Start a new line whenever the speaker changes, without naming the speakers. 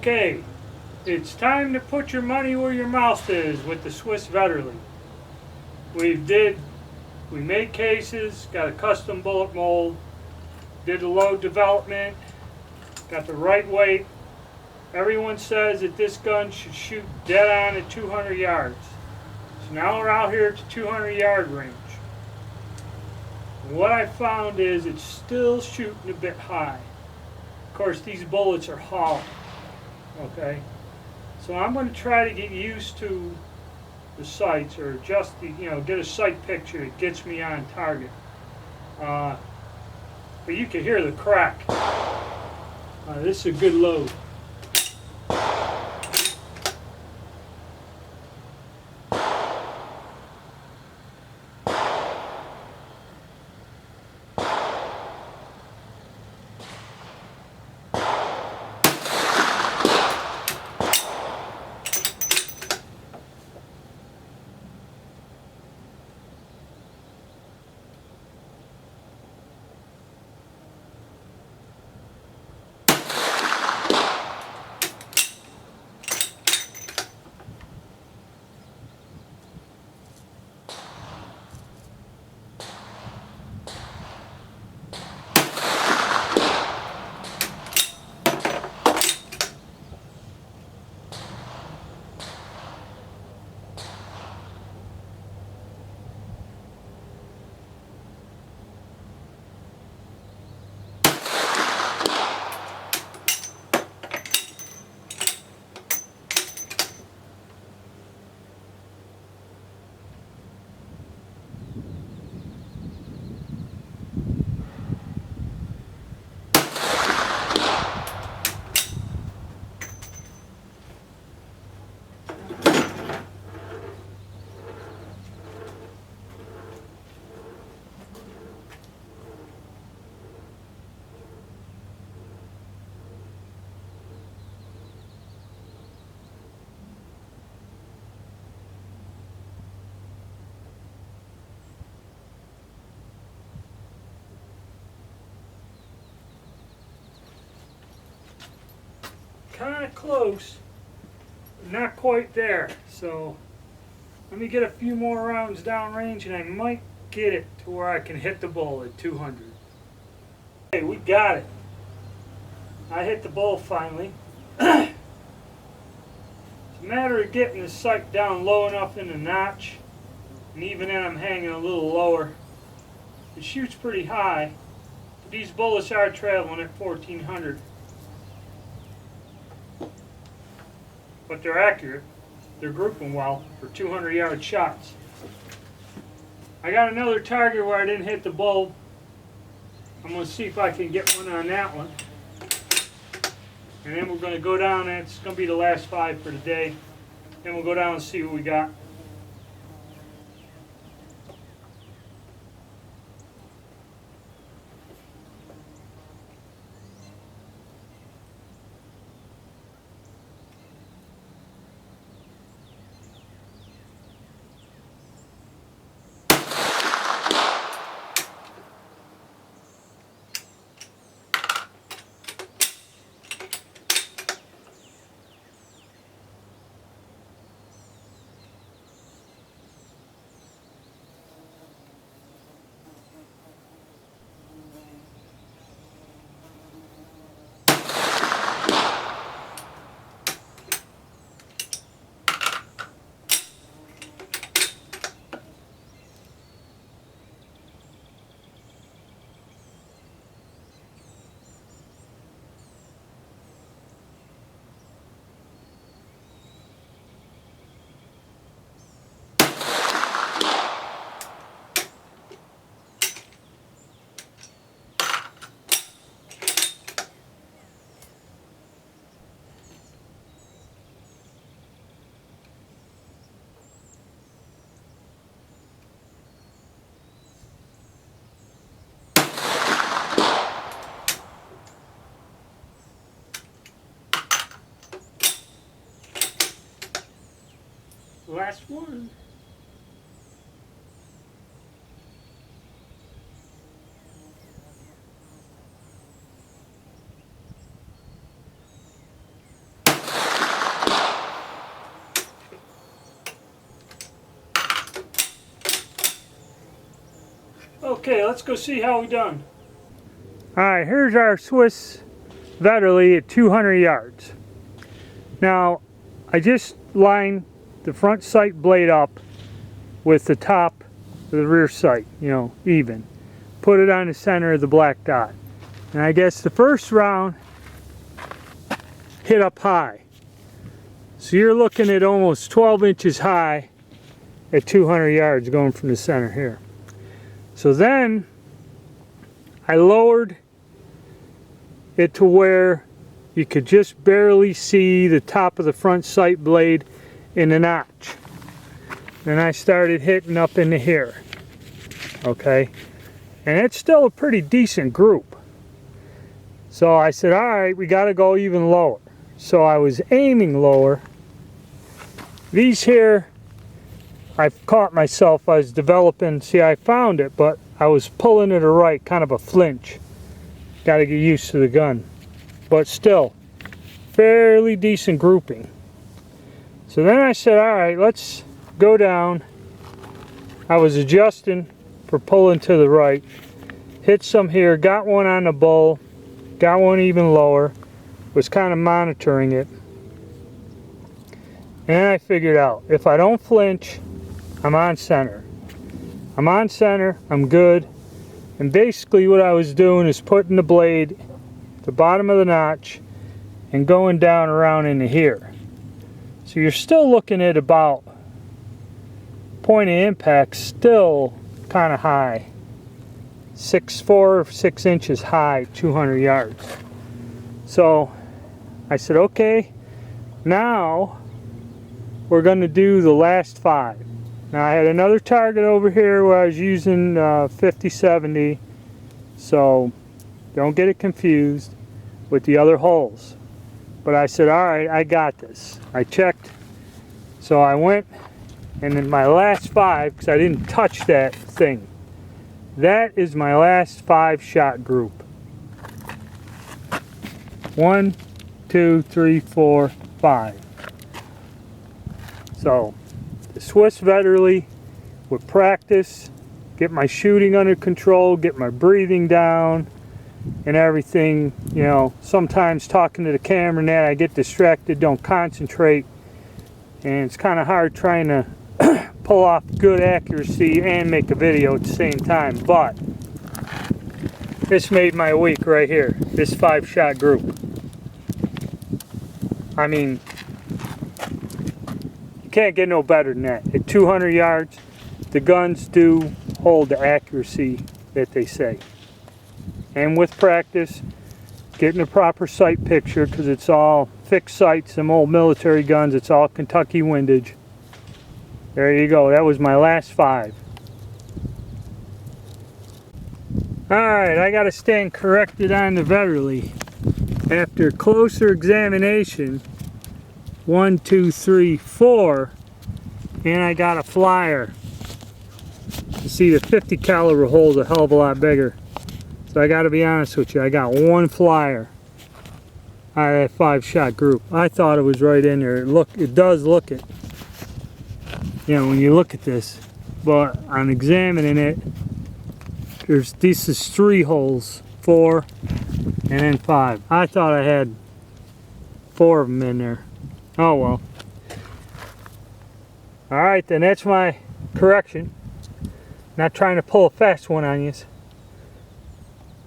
Okay, it's time to put your money where your mouth is with the Swiss Vetterli. We made cases, got a custom bullet mold, did the load development, got the right weight. Everyone says that this gun should shoot dead on at 200 yards. So now we're out here at the 200-yard range. What I found is it's still shooting a bit high. Of course, these bullets are hollow. Okay, so I'm going to try to get used to the sights, or just get a sight picture that gets me on target. But you can hear the crack. This is a good load. Kind of close, but not quite there. So let me get a few more rounds downrange and I might get it to where I can hit the bull at 200. Okay, we got it. I hit the bull finally. It's a matter of getting the sight down low enough in the notch, and even then I'm hanging a little lower. It shoots pretty high, but these bullets are traveling at 1400. But they're accurate. They're grouping well for 200-yard shots. I got another target where I didn't hit the bull. I'm going to see if I can get one on that one. And then we're going to go down, and it's going to be the last 5 for the day. Then we'll go down and see what we got. Last one. Okay, let's go see how we done. Alright, here's our Swiss Vetterli at 200 yards. Now, I just lined the front sight blade up with the top of the rear sight, you know, even. Put it on the center of the black dot. And I guess the first round hit up high. So you're looking at almost 12 inches high at 200 yards going from the center here. So then I lowered it to where you could just barely see the top of the front sight blade in the notch. Then I started hitting up into here. Okay, and it's still a pretty decent group. So I said, all right, we got to go even lower. So I was aiming lower. These here, I've caught myself, I was developing, see, I found it, but I was pulling to the right, kind of a flinch. Got to get used to the gun. But still, fairly decent grouping. So then I said, all right, let's go down. I was adjusting for pulling to the right. Hit some here, got one on the bull, got one even lower. Was kind of monitoring it. And I figured out, if I don't flinch, I'm on center. I'm on center, I'm good. And basically what I was doing is putting the blade at the bottom of the notch and going down around into here. So you're still looking at about point of impact still kind of high. 4 or 6 inches high, 200 yards. So I said, okay, now we're going to do the last 5. Now I had another target over here where I was using 50-70, so don't get it confused with the other holes. But I said, all right, I got this. I checked, so I went, and then my last 5, because I didn't touch that thing, that is my last 5 shot group. 1, 2, 3, 4, 5. So the Swiss Vetterli, with practice, get my shooting under control, get my breathing down and everything. You know, sometimes talking to the camera and that, I get distracted, don't concentrate, and it's kind of hard trying to pull off good accuracy and make a video at the same time. But this made my week right here, this 5 shot group. I mean, you can't get no better than that. At 200 yards, the guns do hold the accuracy that they say. And with practice, getting the proper sight picture, because it's all fixed sights, some old military guns, it's all Kentucky windage. There you go, that was my last 5. Alright, I got to stand corrected on the Vetterli. After closer examination, 1, 2, 3, 4, and I got a flyer. You see, the 50 caliber hole's a hell of a lot bigger. So I got to be honest with you, I got 1 flyer out of that 5 shot group. I thought it was right in there. It does look it. You know, when you look at this, but on examining it, this is 3 holes, 4, and then 5. I thought I had 4 of them in there. Oh well. Alright, then that's my correction. Not trying to pull a fast one on you.